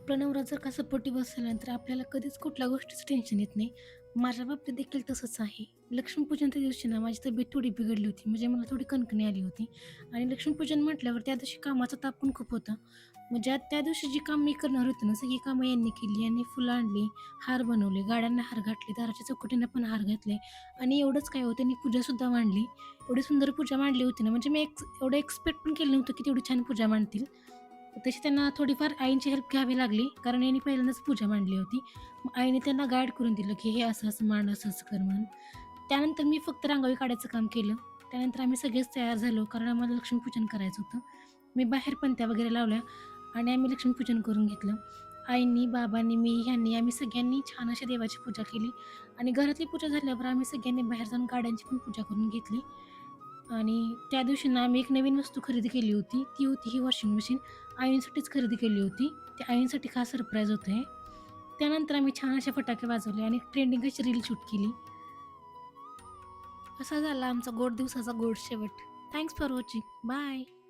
आपला नवरा जर का सपोर्टिव्ह असेल ना, तर आपल्याला कधीच कुठल्या गोष्टीचं टेन्शन येत नाही. माझ्या बाबतीत देखील तसंच आहे. लक्ष्मीपूजनच्या दिवशी ना माझी तब्येत थोडी बिघडली होती. म्हणजे मला थोडी कणकणी आली होती आणि लक्ष्मीपूजन म्हटल्यावर त्या दिवशी कामाचा ताप पण खूप होता. म्हणजे त्या दिवशी जी काम मी करणार होते ना, सगळी कामं यांनी केली. यांनी फुलं आणली, हार बनवले, गाड्यांना हार घातले, दाराच्या चौकटींना पण हार घातले आणि एवढंच काय हो त्यांनी पूजासुद्धा मांडली. एवढी सुंदर पूजा मांडली होती ना, म्हणजे मी एवढं एक्सपेक्ट पण केलं नव्हतं की तेवढी छान पूजा मांडतील. तशी त्यांना थोडीफार आईंची हेल्प घ्यावी लागली, कारण यांनी पहिल्यांदाच पूजा मांडली होती. मग आईने त्यांना गाईड करून दिलं, की हे असं-असं मांड, असं-असं कर म्हणून. त्यानंतर मी फक्त रांगोळी काढायचं काम केलं. त्यानंतर आम्ही सगळेच तयार झालो, कारण आम्हाला लक्ष्मीपूजन करायचं होतं. मी बाहेर पणत्या वगैरे लावल्या आणि आम्ही लक्ष्मीपूजन करून घेतलं. आईनी, बाबांनी, मी ह्यांनी आम्ही सगळ्यांनी छान अशी देवाची पूजा केली आणि घरातली पूजा झाल्यावर आम्ही सगळ्यांनी बाहेर जाऊन गाड्यांची पण पूजा करून घेतली. आणि त्या दिवशी ना आम्ही एक नवीन वस्तू खरेदी केली होती. ती होती ही वॉशिंग मशीन. आईंसाठीच खरेदी केली होती. ते आईंसाठी खास सरप्राईज होतं हे. त्यानंतर आम्ही छान असे फटाके वाजवले आणि ट्रेंडिंग अशी रील शूट केली. असा झाला आमचा गोड दिवसाचा गोड शेवट. Thanks for watching. बाय.